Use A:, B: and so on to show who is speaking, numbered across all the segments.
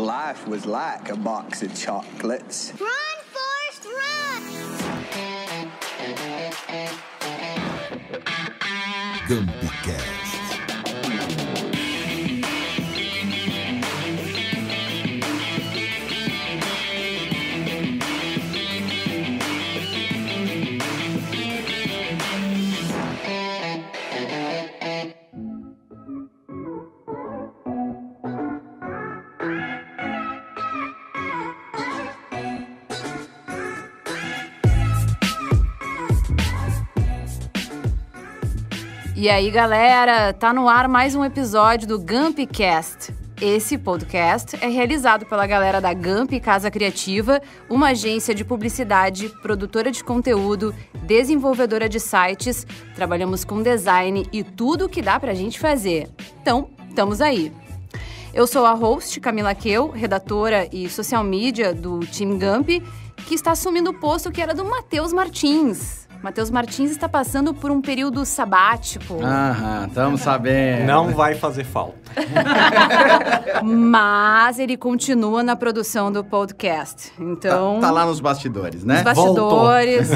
A: life was like a box of chocolates.
B: Run, Forrest, run!
C: GumpyCast.
D: E aí, galera, tá no ar mais um episódio do GumpyCast. Esse podcast é realizado pela galera da Gump Casa Criativa, uma agência de publicidade, produtora de conteúdo, desenvolvedora de sites, trabalhamos com design e tudo o que dá pra gente fazer. Então, estamos aí. Eu sou a host, Camila Queu, redatora e social media do Team Gump, que está assumindo o posto que era do Matheus Martins. Matheus Martins está passando por um período sabático.
E: Estamos sabendo.
F: Não vai fazer falta.
D: Mas ele continua na produção do podcast. Então,
E: Tá lá nos bastidores, né?
D: nos bastidores,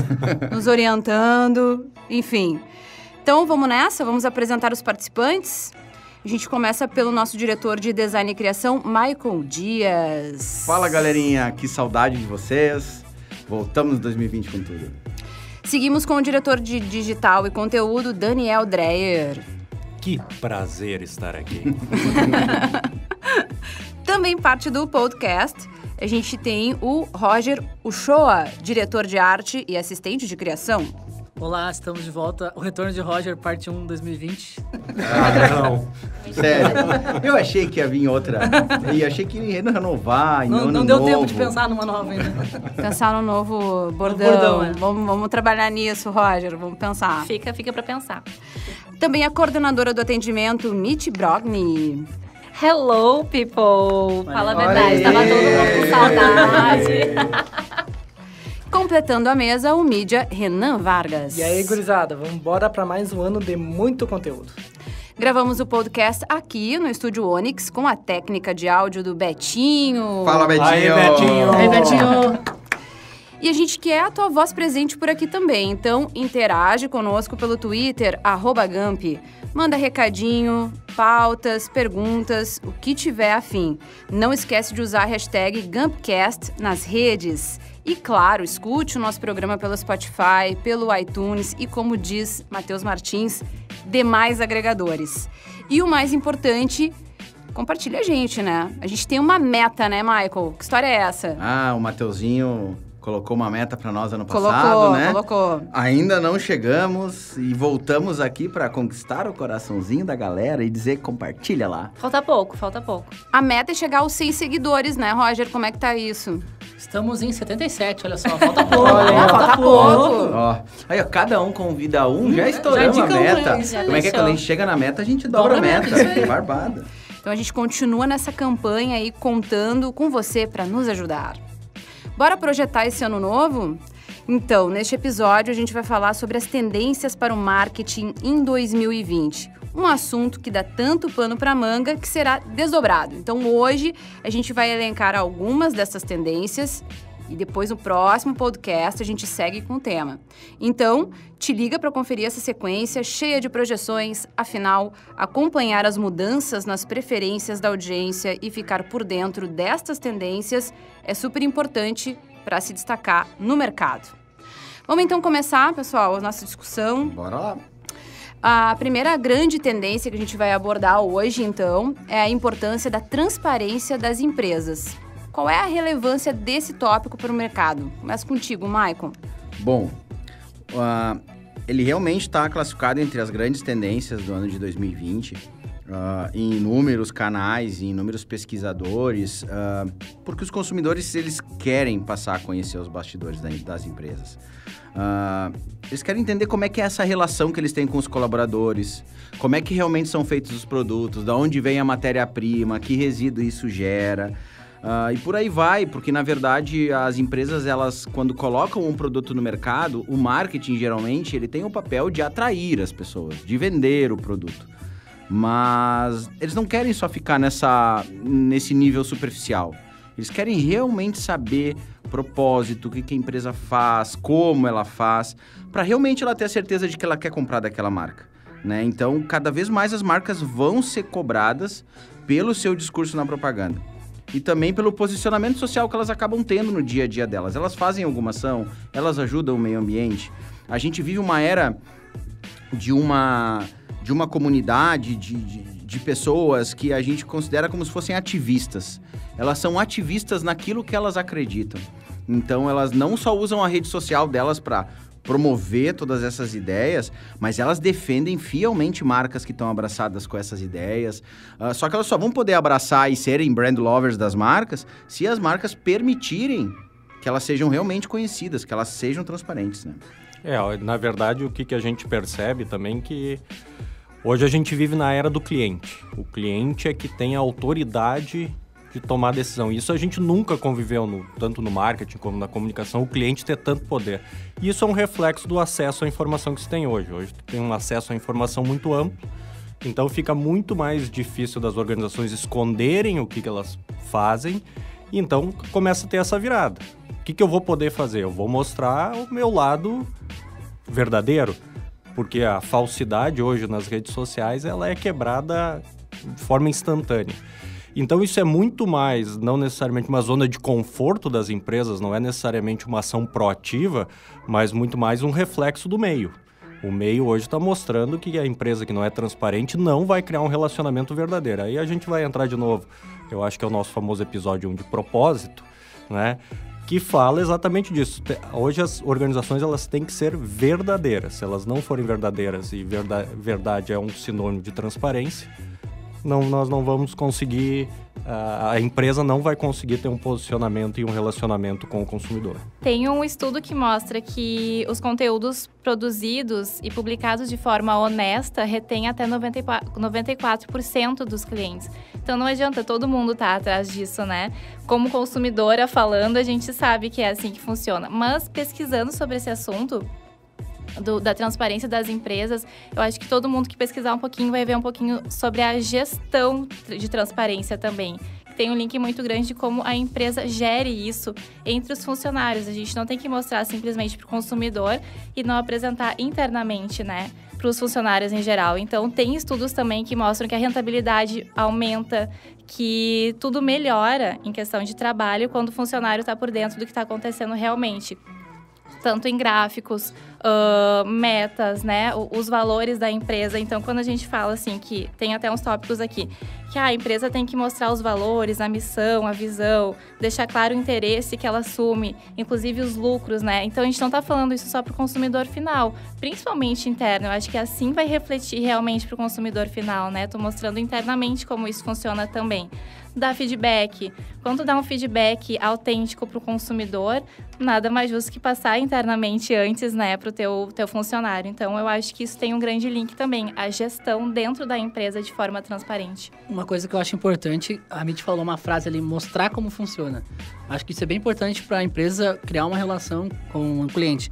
D: nos orientando, enfim. Então, vamos nessa? Vamos apresentar os participantes? A gente começa pelo nosso diretor de design e criação, Michael Dias.
E: Fala, galerinha. Que saudade de vocês. Voltamos em 2020 com tudo.
D: Seguimos com o diretor de digital e conteúdo, Daniel Dreyer.
F: Que prazer estar aqui.
D: Também parte do podcast, a gente tem o Roger Uchoa, diretor de arte e assistente de criação.
G: Olá, estamos de volta. O Retorno de Roger, parte 1, 2020.
F: Não.
E: Sério. Eu achei que ia vir outra. E achei que ia renovar.
G: Não deu tempo de pensar numa nova ainda.
D: Pensar no novo bordão.
G: Bordão, é.
D: Vamos trabalhar nisso, Roger. Vamos pensar.
H: Fica pra pensar.
D: Também a coordenadora do atendimento, Mitch Brogni.
H: Hello, people! Fala a
E: Olha
H: verdade,
E: aí.
H: tava todo mundo com saudade.
D: Completando a mesa, o mídia Renan Vargas.
I: E aí, gurizada, vamos embora para mais um ano de muito conteúdo.
D: Gravamos o podcast aqui no Estúdio Onyx com a técnica de áudio do Betinho.
E: Fala, Betinho.
F: Aí, Betinho.
G: Aí, Betinho.
D: E a gente quer a tua voz presente por aqui também, então interage conosco pelo Twitter, @Gump. Manda recadinho, pautas, perguntas, o que tiver afim. Não esquece de usar a hashtag GumpCast nas redes. E claro, escute o nosso programa pelo Spotify, pelo iTunes e, como diz Matheus Martins, demais agregadores. E o mais importante, compartilha a gente, né? A gente tem uma meta, né, Michael? Que história é essa?
E: O Mateuzinho colocou uma meta pra nós ano passado, né?
D: Colocou.
E: Ainda não chegamos e voltamos aqui pra conquistar o coraçãozinho da galera e dizer compartilha lá.
H: Falta pouco.
D: A meta é chegar aos 100 seguidores, né, Roger? Como é que tá isso?
G: Estamos em 77, olha só, falta pouco.
D: Falta pouco.
E: Ó, aí, ó, cada um convida um, já estouramos a
G: indica um,
E: meta.
G: né? Já
E: Como é que é?
H: deixou.
E: Quando a gente chega na meta, a gente dobra a meta.
G: isso aí.
E: Barbada.
D: Então a gente continua nessa campanha aí, contando com você para nos ajudar. Bora projetar esse ano novo? Então, neste episódio a gente vai falar sobre as tendências para o marketing em 2020. Um assunto que dá tanto pano para manga que será desdobrado. Então hoje a gente vai elencar algumas dessas tendências e depois no próximo podcast a gente segue com o tema. Então, te liga para conferir essa sequência cheia de projeções, afinal, acompanhar as mudanças nas preferências da audiência e ficar por dentro destas tendências é super importante para se destacar no mercado. Vamos então começar, pessoal, a nossa discussão.
E: Bora lá.
D: A primeira grande tendência que a gente vai abordar hoje, então, é a importância da transparência das empresas. Qual é a relevância desse tópico para o mercado? Começa contigo, Maicon.
E: Bom, ele realmente está classificado entre as grandes tendências do ano de 2020, em inúmeros canais, em inúmeros pesquisadores, porque os consumidores eles querem passar a conhecer os bastidores das empresas. Eles querem entender como é que é essa relação que eles têm com os colaboradores, como é que realmente são feitos os produtos, de onde vem a matéria-prima, que resíduo isso gera. E por aí vai, porque na verdade as empresas, elas quando colocam um produto no mercado, o marketing geralmente ele tem o papel de atrair as pessoas, de vender o produto. Mas eles não querem só ficar nesse nível superficial. Eles querem realmente saber propósito, o que a empresa faz, como ela faz, para realmente ela ter a certeza de que ela quer comprar daquela marca, né? Então, cada vez mais as marcas vão ser cobradas pelo seu discurso na propaganda. E também pelo posicionamento social que elas acabam tendo no dia a dia delas. Elas fazem alguma ação, elas ajudam o meio ambiente. A gente vive uma era de uma comunidade de pessoas que a gente considera como se fossem ativistas. Elas são ativistas naquilo que elas acreditam. Então, elas não só usam a rede social delas para promover todas essas ideias, mas elas defendem fielmente marcas que estão abraçadas com essas ideias. Só que elas só vão poder abraçar e serem brand lovers das marcas se as marcas permitirem que elas sejam realmente conhecidas, que elas sejam transparentes, né?
F: Na verdade, o que a gente percebe também que hoje a gente vive na era do cliente. O cliente é que tem a autoridade de tomar decisão. Isso a gente nunca conviveu, tanto no marketing como na comunicação, o cliente ter tanto poder. E isso é um reflexo do acesso à informação que se tem hoje. Hoje tem um acesso à informação muito amplo, então fica muito mais difícil das organizações esconderem o que elas fazem, e então começa a ter essa virada. O que eu vou poder fazer? Eu vou mostrar o meu lado verdadeiro, porque a falsidade hoje nas redes sociais ela é quebrada de forma instantânea. Então isso é muito mais, não necessariamente uma zona de conforto das empresas, não é necessariamente uma ação proativa, mas muito mais um reflexo do meio. O meio hoje está mostrando que a empresa que não é transparente não vai criar um relacionamento verdadeiro. Aí a gente vai entrar de novo, eu acho que é o nosso famoso episódio 1 de propósito, né? Que fala exatamente disso. Hoje as organizações elas têm que ser verdadeiras. Se elas não forem verdadeiras e verdade é um sinônimo de transparência, nós não vamos conseguir, a empresa não vai conseguir ter um posicionamento e um relacionamento com o consumidor.
H: Tem um estudo que mostra que os conteúdos produzidos e publicados de forma honesta retêm até 94% dos clientes. Então não adianta todo mundo estar atrás disso, né? Como consumidora falando, a gente sabe que é assim que funciona. Mas pesquisando sobre esse assunto, da transparência das empresas, eu acho que todo mundo que pesquisar um pouquinho vai ver um pouquinho sobre a gestão de transparência também. Tem um link muito grande de como a empresa gere isso entre os funcionários. A gente não tem que mostrar simplesmente para o consumidor e não apresentar internamente, né, para os funcionários em geral. Então, tem estudos também que mostram que a rentabilidade aumenta, que tudo melhora em questão de trabalho quando o funcionário está por dentro do que está acontecendo realmente. Tanto em gráficos, metas, né, os valores da empresa. Então, quando a gente fala assim, que tem até uns tópicos aqui, que a empresa tem que mostrar os valores, a missão, a visão, deixar claro o interesse que ela assume, inclusive os lucros, né? Então, a gente não está falando isso só para o consumidor final, principalmente interno. Eu acho que assim vai refletir realmente para o consumidor final, né? Estou mostrando internamente como isso funciona também. Dar feedback. Quando dá um feedback autêntico para o consumidor, nada mais justo que passar internamente antes, né, para o teu funcionário. Então, eu acho que isso tem um grande link também, a gestão dentro da empresa de forma transparente.
G: Uma coisa que eu acho importante, a Mitty falou uma frase ali, mostrar como funciona. Acho que isso é bem importante para a empresa criar uma relação com o cliente.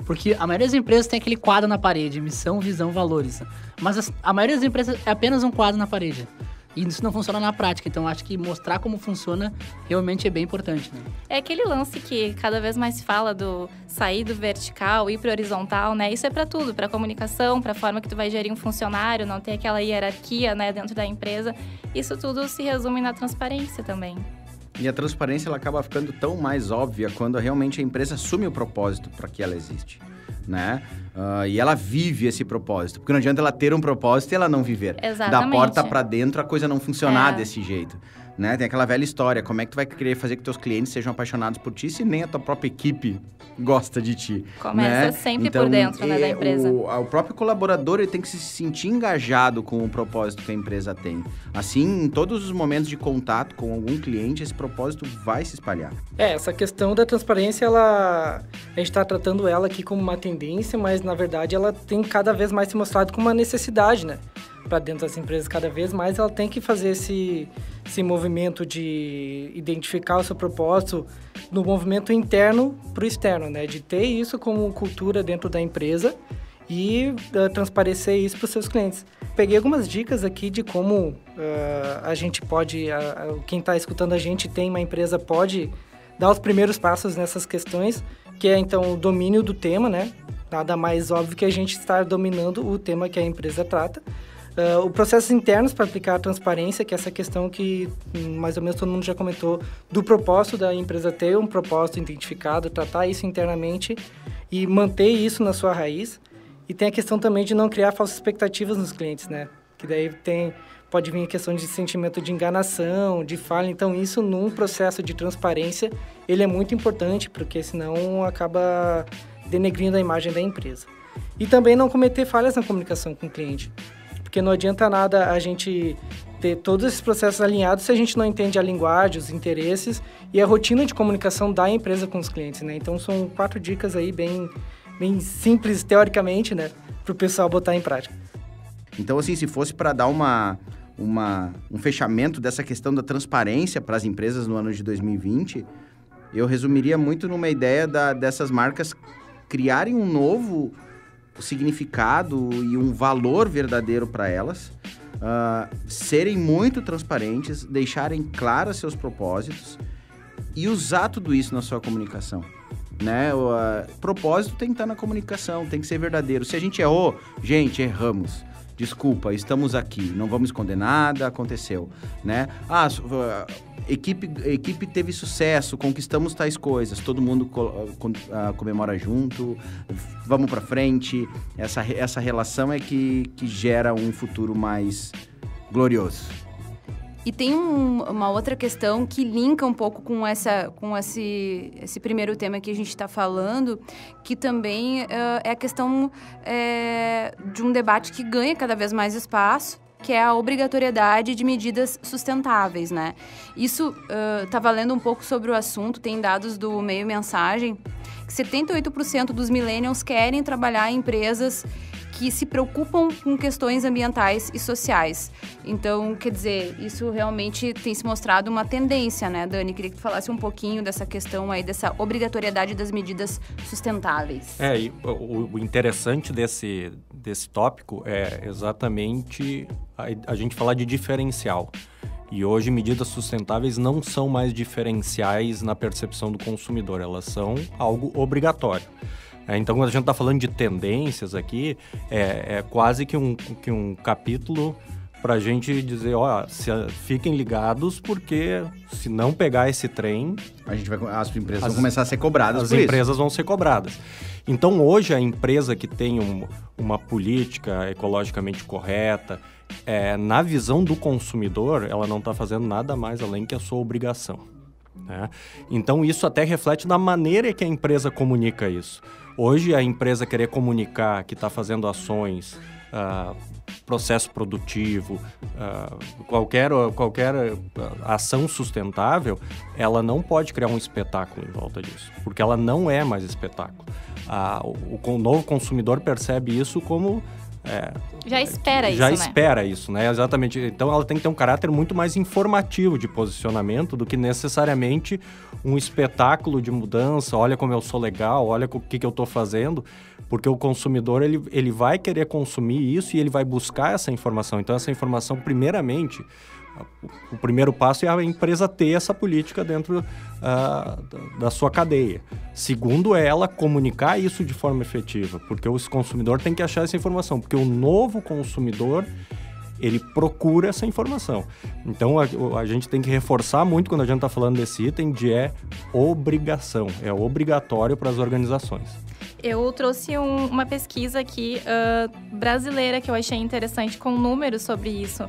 G: Porque a maioria das empresas tem aquele quadro na parede, missão, visão, valores. Mas a maioria das empresas é apenas um quadro na parede. E isso não funciona na prática, então acho que mostrar como funciona realmente é bem importante, né? É
H: aquele lance que cada vez mais se fala do sair do vertical, ir para horizontal, né? Isso é para tudo, para comunicação, para a forma que tu vai gerir um funcionário, não ter aquela hierarquia, né, dentro da empresa. Isso tudo se resume na transparência também.
E: E a transparência ela acaba ficando tão mais óbvia quando realmente a empresa assume o propósito para que ela existe, né? E ela vive esse propósito. Porque não adianta ela ter um propósito e ela não viver.
H: Exatamente.
E: Da porta para dentro a coisa não funcionar desse jeito, né? Tem aquela velha história, como é que tu vai querer fazer que teus clientes sejam apaixonados por ti se nem a tua própria equipe gosta de ti?
H: Começa, né, sempre então, por dentro, né, da empresa.
E: O próprio colaborador ele tem que se sentir engajado com o propósito que a empresa tem. Assim, em todos os momentos de contato com algum cliente, esse propósito vai se espalhar.
I: Essa questão da transparência, a gente está tratando ela aqui como uma tendência, mas na verdade ela tem cada vez mais se mostrado como uma necessidade, né? Para dentro das empresas, cada vez mais ela tem que fazer esse movimento de identificar o seu propósito no movimento interno para o externo, né? De ter isso como cultura dentro da empresa e transparecer isso para os seus clientes. peguei algumas dicas aqui de como a gente pode, quem está escutando a gente tem uma empresa, pode dar os primeiros passos nessas questões, que é então o domínio do tema, né? Nada mais óbvio que a gente estar dominando o tema que a empresa trata. O processos internos para aplicar a transparência, que é essa questão que mais ou menos todo mundo já comentou, do propósito da empresa ter um propósito identificado, tratar isso internamente e manter isso na sua raiz. E tem a questão também de não criar falsas expectativas nos clientes, né? Que daí pode vir a questão de sentimento de enganação, de falha. Então, isso num processo de transparência, ele é muito importante, porque senão acaba denegrindo a imagem da empresa. E também não cometer falhas na comunicação com o cliente. Porque não adianta nada a gente ter todos esses processos alinhados se a gente não entende a linguagem, os interesses e a rotina de comunicação da empresa com os clientes, né? Então, são 4 dicas aí bem simples, teoricamente, né? Para o pessoal botar em prática.
E: Então, assim, se fosse para dar um fechamento dessa questão da transparência para as empresas no ano de 2020, eu resumiria muito numa ideia dessas marcas criarem um novo significado e um valor verdadeiro para elas, serem muito transparentes, deixarem claros seus propósitos e usar tudo isso na sua comunicação, né? O propósito tem que estar na comunicação, tem que ser verdadeiro. Se a gente errou, gente, erramos. Desculpa, estamos aqui, não vamos esconder nada, aconteceu, né? Equipe teve sucesso, conquistamos tais coisas, todo mundo comemora junto, vamos pra frente. Essa relação é que gera um futuro mais glorioso.
D: E tem uma outra questão que linka um pouco com esse primeiro tema que a gente está falando, que também é a questão de um debate que ganha cada vez mais espaço, que é a obrigatoriedade de medidas sustentáveis, né? Isso tá valendo um pouco sobre o assunto, tem dados do Meio Mensagem, que 78% dos millennials querem trabalhar em empresas que se preocupam com questões ambientais e sociais. Então, quer dizer, isso realmente tem se mostrado uma tendência, né, Dani? Queria que tu falasse um pouquinho dessa questão aí, dessa obrigatoriedade das medidas sustentáveis.
F: E o interessante desse tópico é exatamente a gente falar de diferencial. E hoje, medidas sustentáveis não são mais diferenciais na percepção do consumidor, elas são algo obrigatório. Então, quando a gente está falando de tendências aqui, é quase que um capítulo para a gente dizer, fiquem ligados, porque se não pegar esse trem...
E: As empresas vão começar a ser cobradas por isso.
F: As empresas vão ser cobradas. Então, hoje, a empresa que tem uma política ecologicamente correta, na visão do consumidor, ela não está fazendo nada mais além que a sua obrigação, né? Então, isso até reflete na maneira que a empresa comunica isso. Hoje, a empresa querer comunicar que está fazendo ações, processo produtivo, qualquer ação sustentável, ela não pode criar um espetáculo em volta disso, porque ela não é mais espetáculo. O novo consumidor percebe isso como...
H: já espera isso,
F: já
H: né?
F: Já espera isso, né? Exatamente. Então, ela tem que ter um caráter muito mais informativo de posicionamento do que necessariamente um espetáculo de mudança. Olha como eu sou legal, olha o que eu estou fazendo. Porque o consumidor, ele vai querer consumir isso e ele vai buscar essa informação. Então, essa informação, primeiramente... O primeiro passo é a empresa ter essa política dentro da sua cadeia. Segundo é ela comunicar isso de forma efetiva, porque o consumidor tem que achar essa informação, porque o novo consumidor, ele procura essa informação. Então, a gente tem que reforçar muito quando a gente está falando desse item de obrigação, é obrigatório para as organizações.
H: Eu trouxe uma pesquisa aqui brasileira que eu achei interessante, com números sobre isso,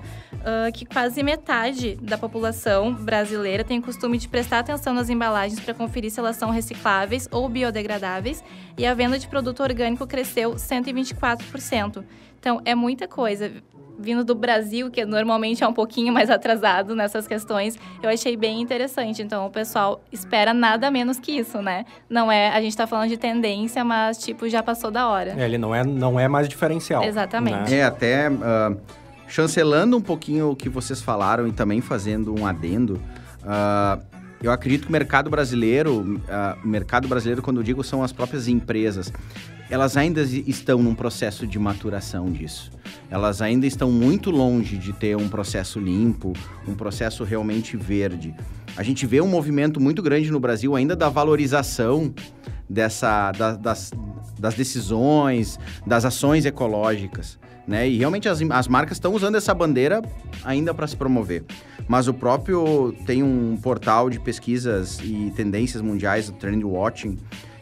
H: que quase metade da população brasileira tem o costume de prestar atenção nas embalagens para conferir se elas são recicláveis ou biodegradáveis, e a venda de produto orgânico cresceu 124%. Então, é muita coisa. Vindo do Brasil, que normalmente é um pouquinho mais atrasado nessas questões, eu achei bem interessante. Então, o pessoal espera nada menos que isso, né? Não é, a gente tá falando de tendência, mas, já passou da hora.
F: Ele não é mais diferencial.
H: Exatamente.
F: Né?
E: Até chancelando um pouquinho o que vocês falaram e também fazendo um adendo, eu acredito que o mercado brasileiro, quando eu digo, são as próprias empresas, elas ainda estão num processo de maturação disso. elas ainda estão muito longe de ter um processo limpo, um processo realmente verde. A gente vê um movimento muito grande no Brasil ainda da valorização das decisões, das ações ecológicas, né? E realmente as marcas estão usando essa bandeira ainda para se promover. Mas o próprio tem um portal de pesquisas e tendências mundiais, o Trend Watching,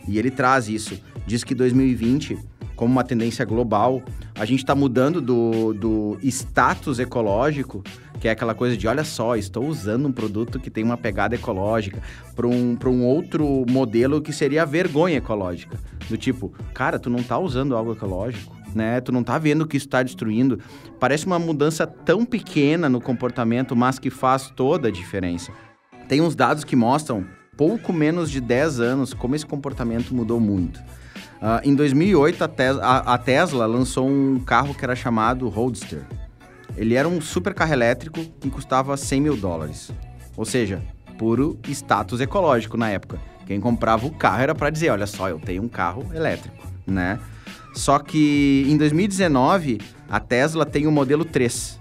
E: e ele traz isso. Diz que 2020, como uma tendência global, a gente está mudando do status ecológico, que é aquela coisa de, olha só, estou usando um produto que tem uma pegada ecológica, para um outro modelo que seria a vergonha ecológica. Do tipo, cara, tu não tá usando algo ecológico, né? Tu não tá vendo que isso está destruindo. Parece uma mudança tão pequena no comportamento, mas que faz toda a diferença. Tem uns dados que mostram, pouco menos de 10 anos, como esse comportamento mudou muito. Em 2008, a Tesla lançou um carro que era chamado Roadster. Ele era um super carro elétrico que custava $100 mil. Ou seja, puro status ecológico na época. Quem comprava o carro era para dizer, olha só, eu tenho um carro elétrico, né? Só que em 2019, a Tesla tem o modelo 3.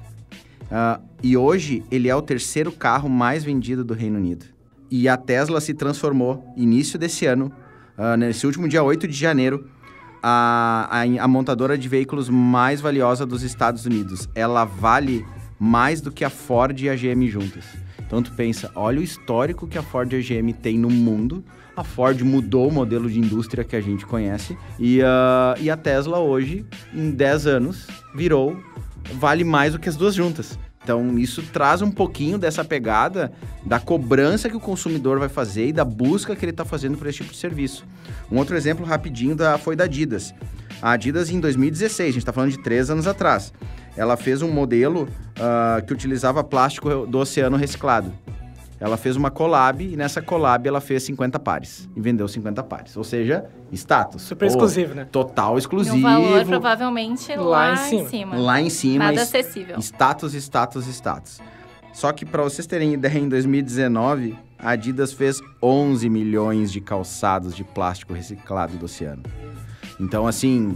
E: E hoje, ele é o terceiro carro mais vendido do Reino Unido. E a Tesla se transformou, início desse ano, nesse último dia 8 de janeiro, a montadora de veículos mais valiosa dos Estados Unidos. Ela vale mais do que a Ford e a GM juntas. Então tu pensa, olha o histórico que a Ford e a GM tem no mundo. A Ford mudou o modelo de indústria que a gente conhece. E a Tesla hoje, em 10 anos, vale mais do que as duas juntas. Então, isso traz um pouquinho dessa pegada da cobrança que o consumidor vai fazer e da busca que ele está fazendo por esse tipo de serviço. Um outro exemplo rapidinho foi da Adidas. A Adidas, em 2016, a gente está falando de 3 anos atrás, ela fez um modelo que utilizava plástico do oceano reciclado. Ela fez uma collab e nessa collab ela fez 50 pares e vendeu 50 pares. Ou seja, status.
I: Super exclusivo, né?
E: Total exclusivo.
H: E um valor provavelmente lá em cima.
E: Lá em cima.
H: Nada acessível.
E: Status. Só que para vocês terem ideia, em 2019, a Adidas fez 11 milhões de calçados de plástico reciclado do oceano. Então, assim,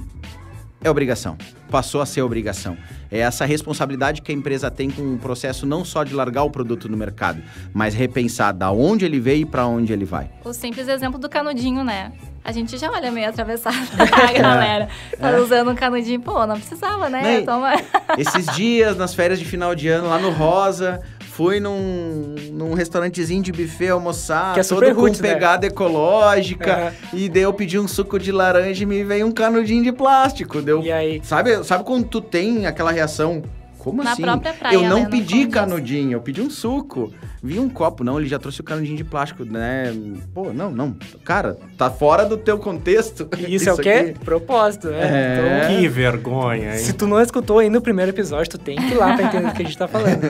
E: é obrigação. Passou a ser obrigação. É essa responsabilidade que a empresa tem com o processo não só de largar o produto no mercado, mas repensar da onde ele veio e para onde ele vai.
H: O simples exemplo do canudinho, né? A gente já olha meio atravessado a galera. Tá usando um canudinho. Pô, não precisava, né? Toma.
E: Esses dias, nas férias de final de ano, lá no Rosa, fui num restaurantezinho de buffet almoçar,
I: que é super
E: todo
I: roots,
E: com pegada ecológica. E daí eu pedi um suco de laranja e me veio um canudinho de plástico.
I: E aí?
E: Sabe quando tu tem aquela reação? Como
H: na
E: assim?
H: própria praia,
E: eu não
H: né?
E: pedi canudinho, eu pedi um suco. Vi um copo, não, ele já trouxe o canudinho de plástico, né? Pô, não. Cara, tá fora do teu contexto.
I: Isso é o quê?
E: Aqui.
I: Propósito, né?
F: Que vergonha, hein?
I: Se tu não escutou ainda o primeiro episódio, tu tem que ir lá pra entender o que a gente tá falando.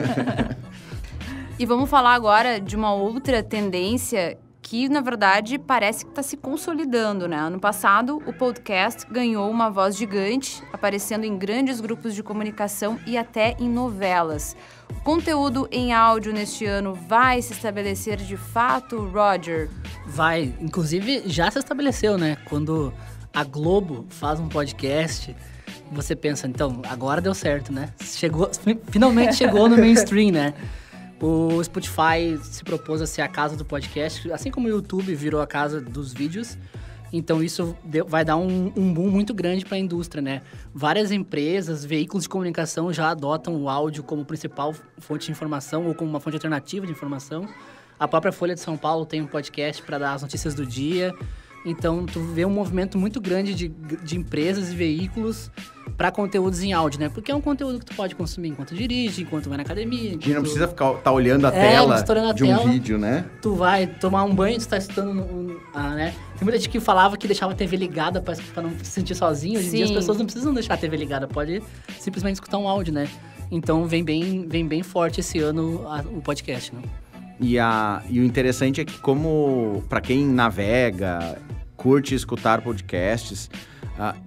D: E vamos falar agora de uma outra tendência que, na verdade, parece que está se consolidando, né? Ano passado, o podcast ganhou uma voz gigante, aparecendo em grandes grupos de comunicação e até em novelas. O conteúdo em áudio neste ano vai se estabelecer de fato, Roger?
G: Vai. Inclusive, já se estabeleceu, né? Quando a Globo faz um podcast, você pensa, então, agora deu certo, né? Finalmente chegou no mainstream, né? O Spotify se propôs a ser a casa do podcast, assim como o YouTube virou a casa dos vídeos. Então, isso vai dar um boom muito grande para a indústria, né? Várias empresas, veículos de comunicação já adotam o áudio como principal fonte de informação ou como uma fonte alternativa de informação. A própria Folha de São Paulo tem um podcast para dar as notícias do dia. Então, tu vê um movimento muito grande de empresas e veículos para conteúdos em áudio, né? Porque é um conteúdo que tu pode consumir enquanto dirige, enquanto vai na academia.
E: A gente não precisa tá olhando a tela de um vídeo, né?
G: Tu vai tomar um banho, tu tá estudando, né? Tem muita gente que falava que deixava a TV ligada pra não se sentir sozinho. Hoje em dia as pessoas não precisam deixar a TV ligada, pode simplesmente escutar um áudio, né? Então vem bem forte esse ano o podcast, né?
E: E o interessante é que como para quem navega, curte escutar podcasts,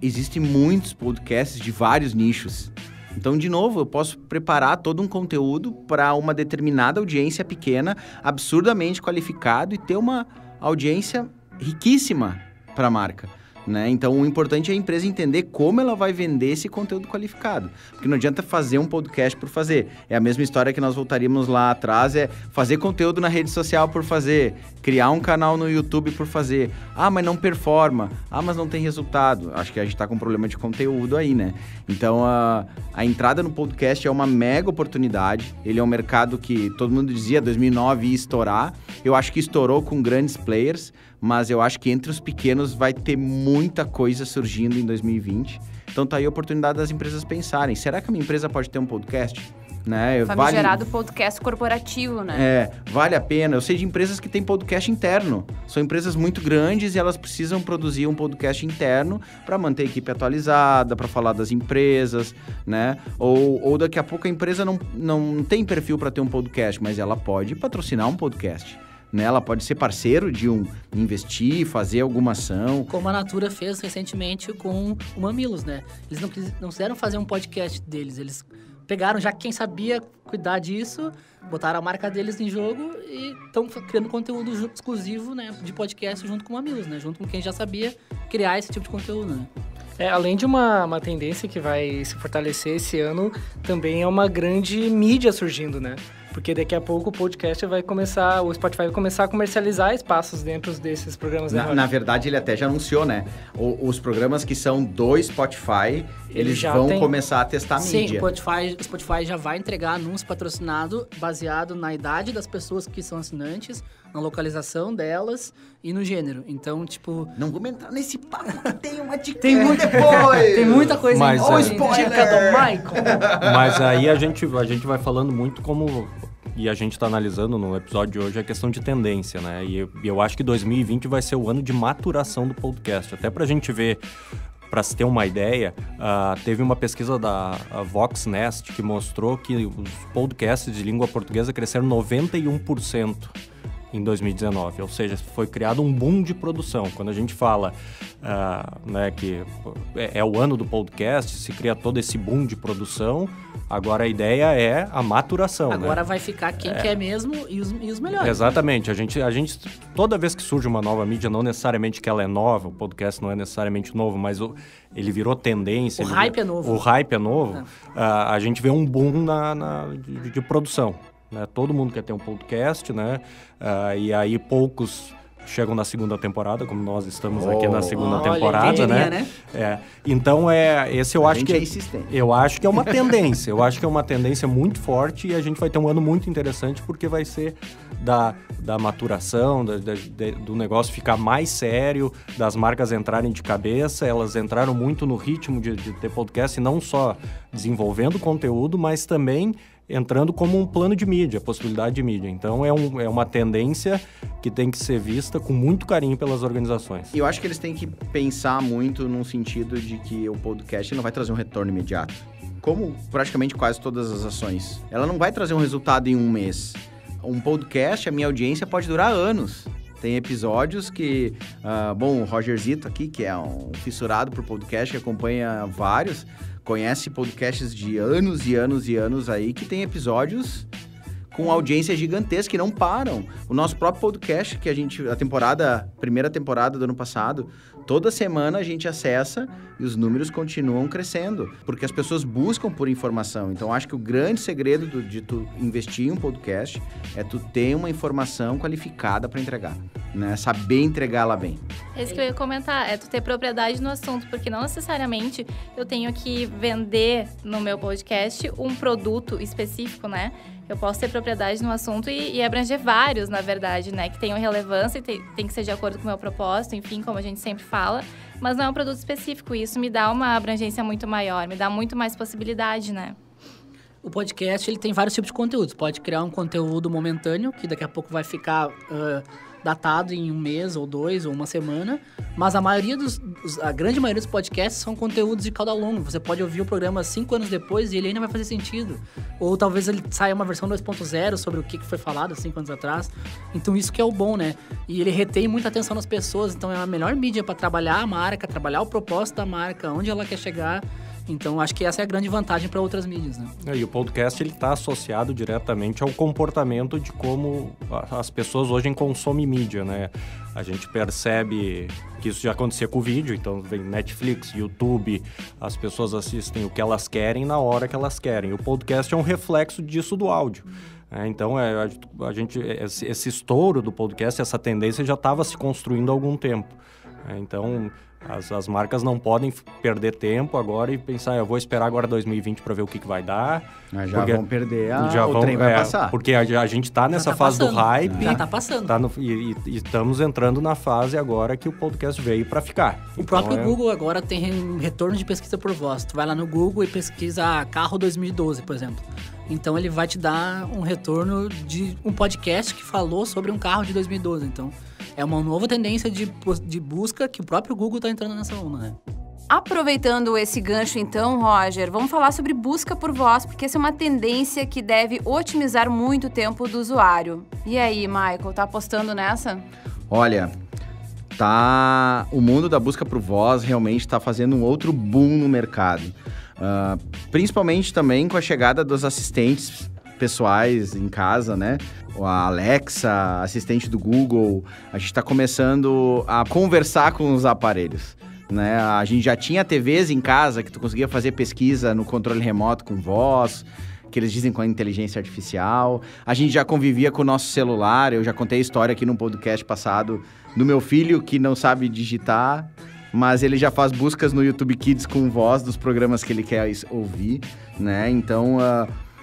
E: existem muitos podcasts de vários nichos. Então, de novo, eu posso preparar todo um conteúdo para uma determinada audiência pequena, absurdamente qualificado e ter uma audiência riquíssima para a marca. né? Então, o importante é a empresa entender como ela vai vender esse conteúdo qualificado. Porque não adianta fazer um podcast por fazer. É a mesma história que nós voltaríamos lá atrás, é fazer conteúdo na rede social por fazer, criar um canal no YouTube por fazer. Ah, mas não performa. Ah, mas não tem resultado. Acho que a gente tá com um problema de conteúdo aí, né? Então, a entrada no podcast é uma mega oportunidade. Ele é um mercado que todo mundo dizia 2009 ia estourar. Eu acho que estourou com grandes players, mas eu acho que entre os pequenos vai ter muita coisa surgindo em 2020. Então tá aí a oportunidade das empresas pensarem, será que a minha empresa pode ter um podcast? Né?
D: Famigerado podcast corporativo, né?
E: Vale a pena. Eu sei de empresas que têm podcast interno. São empresas muito grandes e elas precisam produzir um podcast interno para manter a equipe atualizada, para falar das empresas, né? Ou daqui a pouco a empresa não tem perfil para ter um podcast, mas ela pode patrocinar um podcast. Né? Ela pode ser parceiro de investir, fazer alguma ação.
G: Como a Natura fez recentemente com o Mamilos, né? Eles não quiseram fazer um podcast deles, eles pegaram já quem sabia cuidar disso, botaram a marca deles em jogo e estão criando conteúdo exclusivo, né, de podcast junto com o Mamilos, né? Junto com quem já sabia criar esse tipo de conteúdo, né?
I: Além de uma tendência que vai se fortalecer esse ano, também é uma grande mídia surgindo, né? Porque daqui a pouco o podcast o Spotify vai começar a comercializar espaços dentro desses programas.
E: Na verdade, ele até já anunciou, né? Os programas que são do Spotify, eles vão começar a testar mídia.
G: Sim, o Spotify já vai entregar anúncio patrocinado baseado na idade das pessoas que são assinantes, na localização delas e no gênero. Então, tipo...
E: Não vamos entrar nesse papo, que tem uma dica
G: depois! Tem muita coisa.
F: Mas
G: dica do Michael!
F: Mas aí a gente vai falando muito como... E a gente está analisando no episódio de hoje a questão de tendência, né? E eu acho que 2020 vai ser o ano de maturação do podcast. Até para a gente ver, para se ter uma ideia, teve uma pesquisa da Voxnest que mostrou que os podcasts de língua portuguesa cresceram 91% em 2019, ou seja, foi criado um boom de produção. Quando a gente fala né, que é o ano do podcast, se cria todo esse boom de produção, agora a ideia é a maturação.
G: Agora
F: né?
G: vai ficar quem quer mesmo e os melhores.
F: Exatamente. Né? A gente, toda vez que surge uma nova mídia, não necessariamente que ela é nova, o podcast não é necessariamente novo, mas ele virou tendência.
G: O hype é novo.
F: O hype é novo. A gente vê um boom de produção. Né? Todo mundo quer ter um podcast, né? E aí poucos chegam na segunda temporada, como nós estamos aqui na segunda temporada, né? Então esse eu acho que eu acho que é uma tendência. Eu acho que é uma tendência muito forte e a gente vai ter um ano muito interessante porque vai ser da maturação, do negócio ficar mais sério, das marcas entrarem de cabeça. Elas entraram muito no ritmo de ter podcast, e não só desenvolvendo conteúdo, mas também entrando como um plano de mídia, possibilidade de mídia. Então, é uma tendência que tem que ser vista com muito carinho pelas organizações.
E: E eu acho que eles têm que pensar muito num sentido de que o podcast não vai trazer um retorno imediato. Como praticamente quase todas as ações. Ela não vai trazer um resultado em um mês. Um podcast, a minha audiência pode durar anos. Tem episódios que... o Roger Zito aqui, que é um fissurado por podcast, que acompanha vários... Conhece podcasts de anos e anos e anos aí que tem episódios com audiência gigantesca que não param. O nosso próprio podcast, que primeira temporada do ano passado, toda semana a gente acessa e os números continuam crescendo, porque as pessoas buscam por informação. Então, acho que o grande segredo de tu investir em um podcast é tu ter uma informação qualificada para entregar, né? Saber entregá-la bem.
H: É isso que eu ia comentar, é tu ter propriedade no assunto, porque não necessariamente eu tenho que vender no meu podcast um produto específico, né? Eu posso ter propriedade no assunto e abranger vários, na verdade, né? Que tenham relevância e tem que ser de acordo com o meu propósito, enfim, como a gente sempre fala. Mas não é um produto específico. E isso me dá uma abrangência muito maior, me dá muito mais possibilidade, né?
G: O podcast, ele tem vários tipos de conteúdos. Pode criar um conteúdo momentâneo, que daqui a pouco vai ficar datado em um mês, ou 2, ou uma semana. Mas a grande maioria dos podcasts são conteúdos de cauda longa. Você pode ouvir o programa 5 anos depois e ele ainda vai fazer sentido. Ou talvez ele saia uma versão 2.0 sobre o que foi falado 5 anos atrás. Então isso que é o bom, né? E ele retém muita atenção nas pessoas. Então é a melhor mídia para trabalhar a marca, trabalhar o propósito da marca, onde ela quer chegar. Então, acho que essa é a grande vantagem para outras mídias, né?
F: E o podcast ele está associado diretamente ao comportamento de como as pessoas hoje consomem mídia, né? A gente percebe que isso já acontecia com o vídeo, então vem Netflix, YouTube, as pessoas assistem o que elas querem na hora que elas querem. O podcast é um reflexo disso do áudio. Então, esse estouro do podcast, essa tendência já estava se construindo há algum tempo. Então, as marcas não podem perder tempo agora e pensar, eu vou esperar agora 2020 para ver o que vai dar.
E: Mas já vão perder,
F: o
E: trem vai passar.
F: Porque a gente está nessa fase do hype.
G: Já está passando.
F: E estamos entrando na fase agora que o podcast veio para ficar.
G: O próprio Google agora tem um retorno de pesquisa por voz. Tu vai lá no Google e pesquisa carro 2012, por exemplo. Então, ele vai te dar um retorno de um podcast que falou sobre um carro de 2012. Então, é uma nova tendência de busca que o próprio Google está entrando nessa onda, né?
D: Aproveitando esse gancho, então, Roger, vamos falar sobre busca por voz, porque essa é uma tendência que deve otimizar muito o tempo do usuário. E aí, Michael, tá apostando nessa?
E: Olha, o mundo da busca por voz realmente está fazendo um outro boom no mercado. Principalmente também com a chegada dos assistentes pessoais em casa, né? A Alexa, assistente do Google, a gente está começando a conversar com os aparelhos, né? A gente já tinha TVs em casa que tu conseguia fazer pesquisa no controle remoto com voz, que eles dizem com a inteligência artificial. A gente já convivia com o nosso celular, eu já contei a história aqui no podcast passado do meu filho que não sabe digitar, mas ele já faz buscas no YouTube Kids com voz dos programas que ele quer ouvir, né? Então,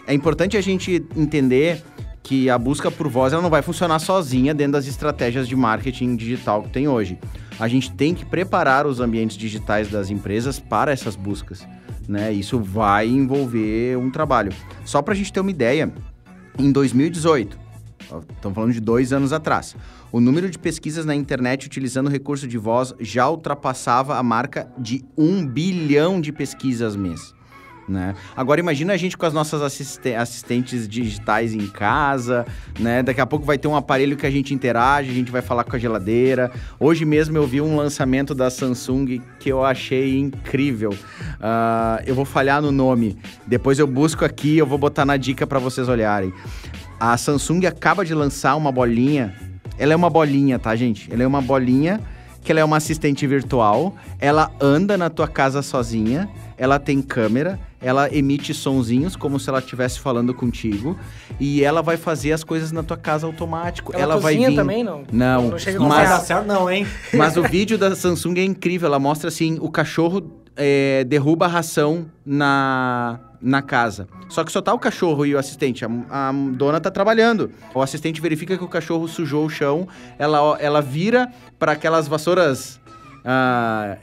E: é importante a gente entender que a busca por voz ela não vai funcionar sozinha dentro das estratégias de marketing digital que tem hoje. A gente tem que preparar os ambientes digitais das empresas para essas buscas, né? Isso vai envolver um trabalho. Só para a gente ter uma ideia, em 2018, estamos falando de 2 anos atrás, o número de pesquisas na internet utilizando o recurso de voz já ultrapassava a marca de 1 bilhão de pesquisas mês. Né? Agora imagina a gente com as nossas assistentes digitais em casa, né? Daqui a pouco vai ter um aparelho que a gente interage, a gente vai falar com a geladeira. Hoje mesmo eu vi um lançamento da Samsung que eu achei incrível. Eu vou falhar no nome, depois eu busco aqui, eu vou botar na dica para vocês olharem. A Samsung acaba de lançar uma bolinha, ela é uma bolinha, tá, gente? Ela é uma bolinha que ela é uma assistente virtual, ela anda na tua casa sozinha, ela tem câmera, ela emite sonzinhos como se ela estivesse falando contigo e ela vai fazer as coisas na tua casa automático. Ela vai vir...
I: também, não?
E: Não,
I: não chega
F: não vai dar certo não, hein?
E: Mas o vídeo da Samsung é incrível, ela mostra assim, o cachorro derruba a ração na casa. Só que só tá o cachorro e o assistente, a dona tá trabalhando. O assistente verifica que o cachorro sujou o chão, ela vira para aquelas vassouras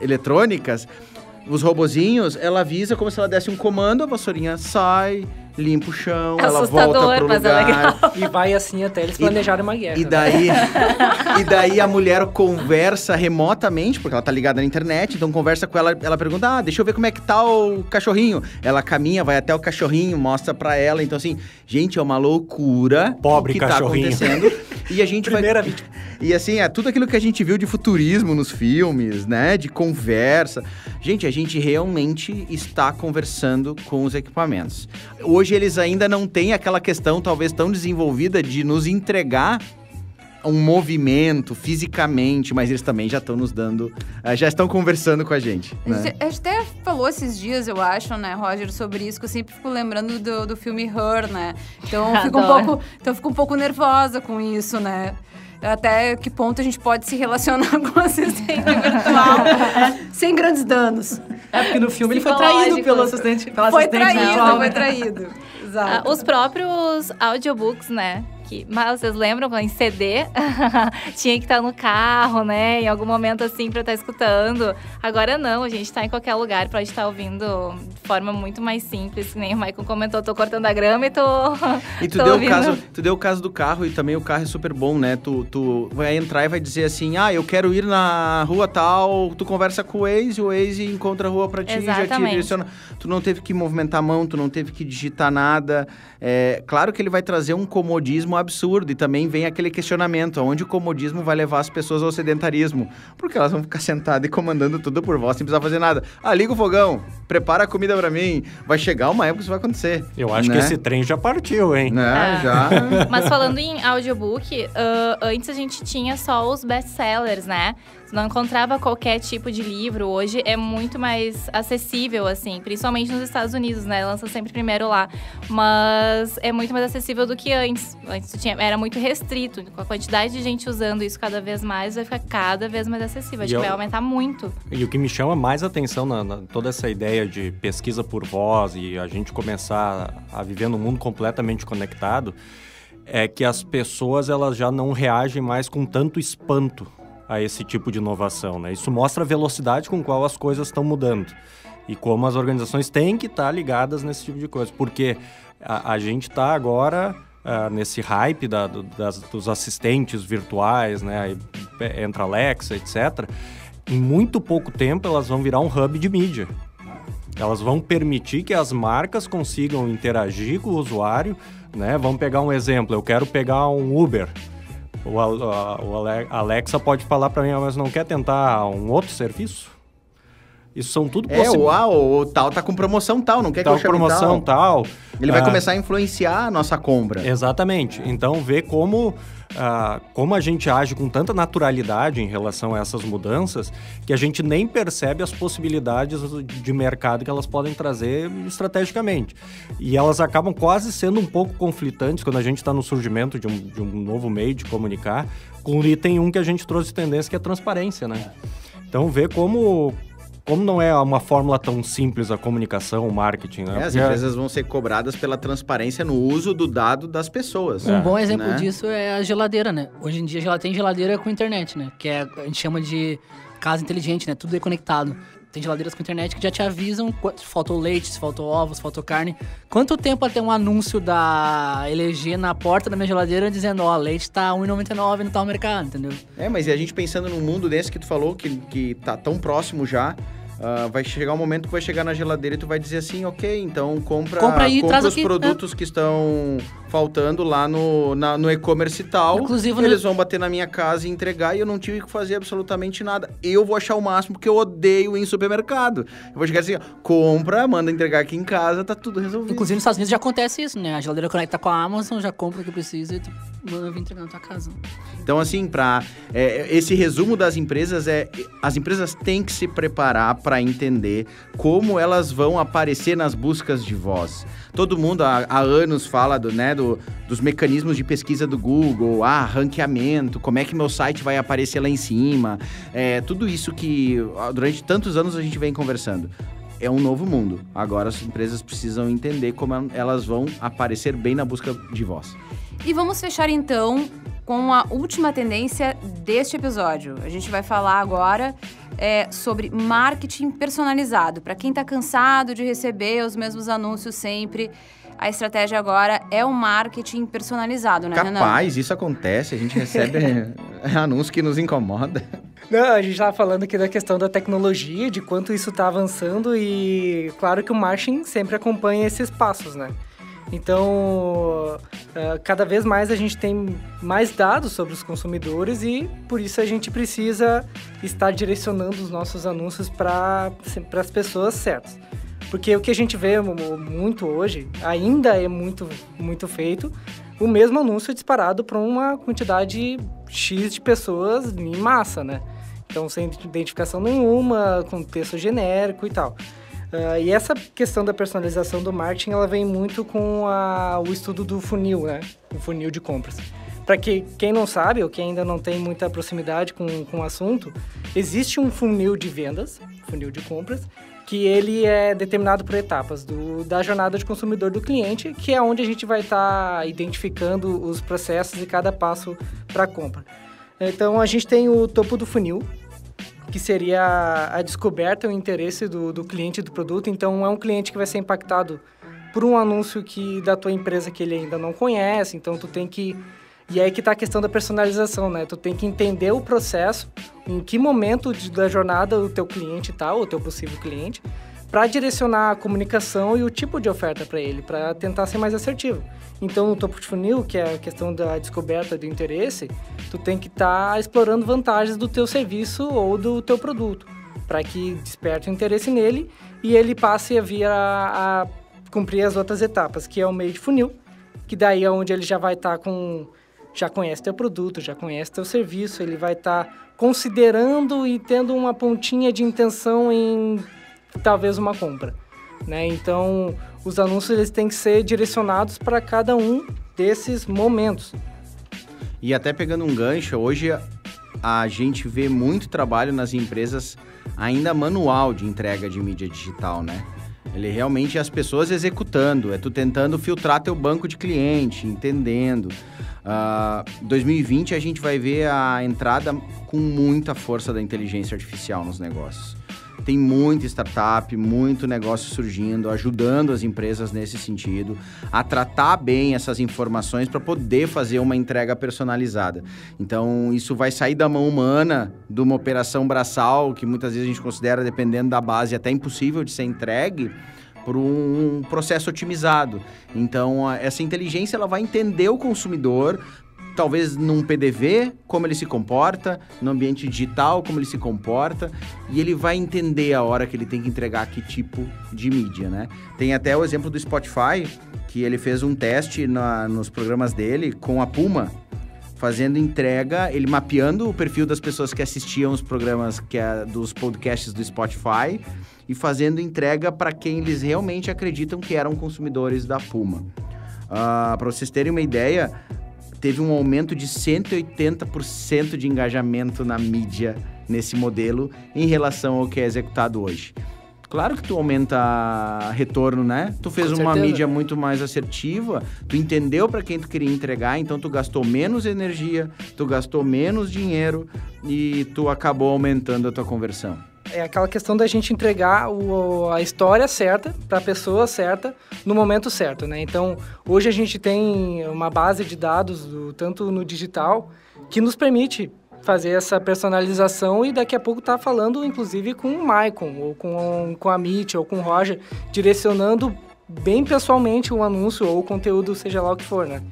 E: eletrônicas, os robozinhos, ela avisa como se ela desse um comando, a vassourinha sai, limpa o chão, ela volta pro
H: mas
E: lugar.
H: É legal.
I: E vai assim até eles planejarem uma guerra.
E: E daí a mulher conversa remotamente, porque ela tá ligada na internet, então conversa com ela, ela pergunta, deixa eu ver como é que tá o cachorrinho. Ela caminha, vai até o cachorrinho, mostra pra ela, então assim, gente, é uma loucura
F: pobre
E: o que
F: cachorrinho.
E: tá acontecendo. E a gente
I: Primeira
E: vai...
I: vítima.
E: E assim, tudo aquilo que a gente viu de futurismo nos filmes, né, de conversa. Gente, a gente realmente está conversando com os equipamentos. Hoje eles ainda não têm aquela questão talvez tão desenvolvida de nos entregar um movimento fisicamente, mas eles também já estão nos dando, já estão conversando com a gente, né?
D: A gente até falou esses dias, eu acho, né, Roger, sobre isso, que eu sempre fico lembrando do filme Her, né? Então eu fico um pouco nervosa com isso, né? Até que ponto a gente pode se relacionar com o assistente virtual sem grandes danos.
G: Porque no filme ele foi traído pelo assistente.
D: Foi traído. Exato.
H: Os próprios audiobooks, né? Mas vocês lembram quando em CD tinha que estar no carro, né? Em algum momento assim pra estar escutando. Agora não, a gente tá em qualquer lugar, pode estar ouvindo de forma muito mais simples. Que nem o Michael comentou, tô cortando a grama e tô.
E: E tu deu o caso do carro, e também o carro é super bom, né? Tu vai entrar e vai dizer assim, eu quero ir na rua tal, tu conversa com o Waze encontra a rua pra ti,
H: exatamente.
E: Já te direciona. Tu não teve que movimentar a mão, tu não teve que digitar nada. Claro que ele vai trazer um comodismo absurdo. E também vem aquele questionamento, onde o comodismo vai levar as pessoas ao sedentarismo? Porque elas vão ficar sentadas e comandando tudo por voz, sem precisar fazer nada. Liga o fogão, prepara a comida pra mim. Vai chegar uma época que isso vai acontecer.
F: Eu acho que esse trem já partiu, hein?
E: Já.
H: Mas falando em audiobook, antes a gente tinha só os best-sellers, né? Você não encontrava qualquer tipo de livro. Hoje é muito mais acessível, assim. Principalmente nos Estados Unidos, né? Lança sempre primeiro lá. Mas é muito mais acessível do que antes. Antes era muito restrito. Com a quantidade de gente usando isso cada vez mais, vai ficar cada vez mais acessível. Acho que vai aumentar muito.
F: E o que me chama mais atenção na toda essa ideia de pesquisa por voz e a gente começar a viver num mundo completamente conectado é que as pessoas elas já não reagem mais com tanto espanto a esse tipo de inovação, né? Isso mostra a velocidade com qual as coisas estão mudando e como as organizações têm que estar ligadas nesse tipo de coisa, porque a gente está agora nesse hype dos assistentes virtuais, né? Aí entra Alexa, etc. Em muito pouco tempo elas vão virar um hub de mídia. Elas vão permitir que as marcas consigam interagir com o usuário, né? Vamos pegar um exemplo, eu quero pegar um Uber. O Alexa pode falar para mim, mas não quer tentar um outro serviço? Isso são tudo possibilidades.
E: O tal tá com promoção tal, não quer que eu chame
F: promoção tal.
E: Ele vai começar a influenciar a nossa compra.
F: Exatamente. Então, ver como a gente age com tanta naturalidade em relação a essas mudanças que a gente nem percebe as possibilidades de mercado que elas podem trazer estrategicamente. E elas acabam quase sendo um pouco conflitantes quando a gente está no surgimento de um novo meio de comunicar, com o item 1 que a gente trouxe de tendência, que é a transparência, né? Então, ver como não é uma fórmula tão simples a comunicação, o marketing, né?
E: As empresas vão ser cobradas pela transparência no uso do dado das pessoas.
G: Um bom exemplo disso é a geladeira, né? Hoje em dia tem geladeira com internet, né? Que a gente chama de casa inteligente, né? Tudo é conectado. Tem geladeiras com internet que já te avisam se faltou leite, se faltou ovos, se faltou carne. Quanto tempo até um anúncio da LG na porta da minha geladeira dizendo, leite tá R$1,99 no tal mercado, entendeu?
E: Mas e a gente pensando num mundo desse que tu falou, que tá tão próximo já, vai chegar um momento que vai chegar na geladeira e tu vai dizer assim, ok, então compra
G: aí, traz
E: os
G: aqui,
E: produtos que estão faltando lá no e-commerce e tal.
G: Inclusive,
E: eles vão bater na minha casa e entregar e eu não tive que fazer absolutamente nada. Eu vou achar o máximo porque eu odeio ir em supermercado. Eu vou chegar assim, compra, manda entregar aqui em casa, tá tudo resolvido.
G: Inclusive nos Estados Unidos já acontece isso, né? A geladeira conecta com a Amazon, já compra o que precisa e tu manda vir entregar na tua casa.
E: Então, assim, esse resumo das empresas as empresas têm que se preparar para entender como elas vão aparecer nas buscas de voz. Todo mundo há anos fala dos mecanismos de pesquisa do Google, ranqueamento, como é que meu site vai aparecer lá em cima. Tudo isso que durante tantos anos a gente vem conversando. É um novo mundo. Agora as empresas precisam entender como elas vão aparecer bem na busca de voz.
D: E vamos fechar então com a última tendência deste episódio. A gente vai falar agora sobre marketing personalizado. Para quem está cansado de receber os mesmos anúncios sempre, a estratégia agora é o marketing personalizado, né, Renan?
E: Capaz, isso acontece, a gente recebe anúncio que nos incomoda.
I: Não, a gente estava falando aqui da questão da tecnologia, de quanto isso está avançando e claro que o marketing sempre acompanha esses passos, né? Então, cada vez mais a gente tem mais dados sobre os consumidores e por isso a gente precisa estar direcionando os nossos anúncios para as pessoas certas. Porque o que a gente vê muito hoje, ainda é muito, muito feito, o mesmo anúncio disparado para uma quantidade X de pessoas em massa, né? Então, sem identificação nenhuma, com texto genérico e tal. E essa questão da personalização do marketing, ela vem muito com o estudo do funil, né? O funil de compras. Para quem não sabe, ou quem ainda não tem muita proximidade com o assunto, existe um funil de vendas, funil de compras, que ele é determinado por etapas da jornada de consumidor do cliente, que é onde a gente vai estar identificando os processos e cada passo para a compra. Então, a gente tem o topo do funil, que seria a descoberta, o interesse do cliente do produto. Então, é um cliente que vai ser impactado por um anúncio da tua empresa que ele ainda não conhece. Então, tu tem que... E aí que está a questão da personalização, né? Tu tem que entender o processo, em que momento da jornada o teu cliente está, ou o teu possível cliente, para direcionar a comunicação e o tipo de oferta para ele, para tentar ser mais assertivo. Então, no topo de funil, que é a questão da descoberta do interesse, tu tem que estar explorando vantagens do teu serviço ou do teu produto, para que desperte o interesse nele e ele passe a vir a cumprir as outras etapas, que é o meio de funil, que daí é onde ele já vai estar já conhece teu produto, já conhece teu serviço, ele vai estar considerando e tendo uma pontinha de intenção em talvez uma compra, né? Então, os anúncios eles têm que ser direcionados para cada um desses momentos.
E: E até pegando um gancho, hoje a gente vê muito trabalho nas empresas ainda manual de entrega de mídia digital, né? Ele realmente é as pessoas executando, é tu tentando filtrar teu banco de cliente, entendendo. 2020 a gente vai ver a entrada com muita força da inteligência artificial nos negócios. Tem muita startup, muito negócio surgindo, ajudando as empresas nesse sentido, a tratar bem essas informações para poder fazer uma entrega personalizada. Então, isso vai sair da mão humana, de uma operação braçal, que muitas vezes a gente considera, dependendo da base, até impossível de ser entregue, por um processo otimizado. Então, essa inteligência ela vai entender o consumidor, talvez num PDV, como ele se comporta, no ambiente digital, como ele se comporta, e ele vai entender a hora que ele tem que entregar que tipo de mídia, né? Tem até o exemplo do Spotify, que ele fez um teste nos programas dele com a Puma, fazendo entrega, ele mapeando o perfil das pessoas que assistiam os programas dos podcasts do Spotify e fazendo entrega para quem eles realmente acreditam que eram consumidores da Puma. Para vocês terem uma ideia, teve um aumento de 180% de engajamento na mídia nesse modelo em relação ao que é executado hoje. Claro que tu aumenta retorno, né? Tu fez uma mídia muito mais assertiva, tu entendeu para quem tu queria entregar, então tu gastou menos energia, tu gastou menos dinheiro e tu acabou aumentando a tua conversão.
I: É aquela questão da gente entregar a história certa para a pessoa certa no momento certo, né? Então, hoje a gente tem uma base de dados, tanto no digital, que nos permite fazer essa personalização e daqui a pouco tá falando, inclusive, com o Maicon, ou com a Mitch, ou com o Roger, direcionando bem pessoalmente o anúncio ou o conteúdo, seja lá o que for, né?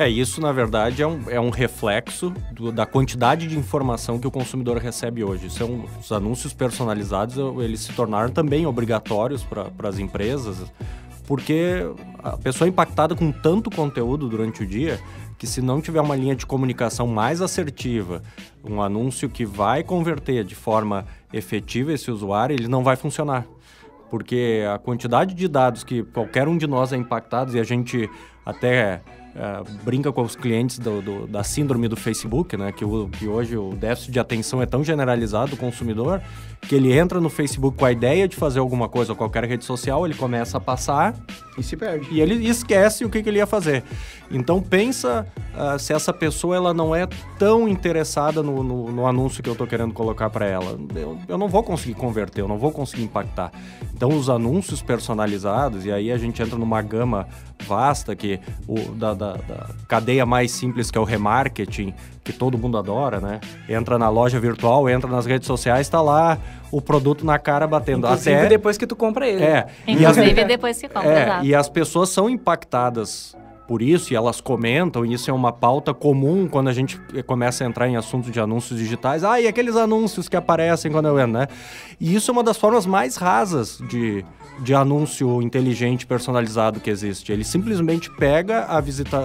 F: Isso na verdade é um reflexo da quantidade de informação que o consumidor recebe hoje. Os anúncios personalizados, eles se tornaram também obrigatórios para as empresas, porque a pessoa é impactada com tanto conteúdo durante o dia, que se não tiver uma linha de comunicação mais assertiva, um anúncio que vai converter de forma efetiva esse usuário, ele não vai funcionar. Porque a quantidade de dados que qualquer um de nós é impactado, e a gente até brinca com os clientes da síndrome do Facebook, né? Que hoje o déficit de atenção é tão generalizado do consumidor, que ele entra no Facebook com a ideia de fazer alguma coisa ou qualquer rede social, ele começa a passar
E: e se perde.
F: E ele esquece o que ele ia fazer. Então pensa se essa pessoa ela não é tão interessada no anúncio que eu estou querendo colocar para ela. Eu não vou conseguir converter, eu não vou conseguir impactar. Então os anúncios personalizados, e aí a gente entra numa gama vasta da cadeia mais simples, que é o remarketing, que todo mundo adora, né? Entra na loja virtual, entra nas redes sociais, tá lá o produto na cara batendo.
I: Inclusive
F: até
I: depois que tu compra ele.
H: Inclusive depois que compra, exato.
F: E as pessoas são impactadas por isso, e elas comentam, e isso é uma pauta comum quando a gente começa a entrar em assuntos de anúncios digitais. E aqueles anúncios que aparecem quando eu entro, né? E isso é uma das formas mais rasas de anúncio inteligente personalizado que existe. Ele simplesmente pega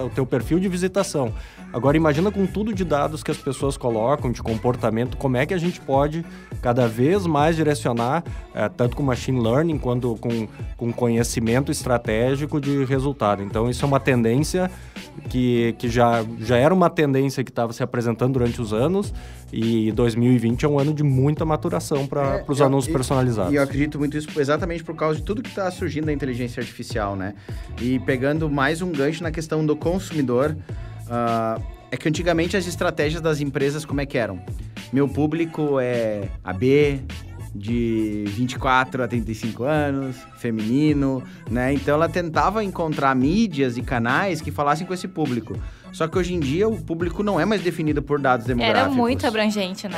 F: o teu perfil de visitação. Agora imagina com tudo de dados que as pessoas colocam, de comportamento, como é que a gente pode cada vez mais direcionar, tanto com machine learning quanto com conhecimento estratégico de resultado. Então isso é uma tendência que já era uma tendência que estava se apresentando durante os anos, e 2020 é um ano de muita maturação para os anúncios personalizados.
E: E eu acredito muito isso exatamente por causa de tudo que está surgindo da inteligência artificial, né? E pegando mais um gancho na questão do consumidor, é que antigamente as estratégias das empresas como é que eram? Meu público é AB, de 24 a 35 anos, feminino, né? Então ela tentava encontrar mídias e canais que falassem com esse público. Só que hoje em dia o público não é mais definido por dados demográficos.
H: Era muito abrangente, né?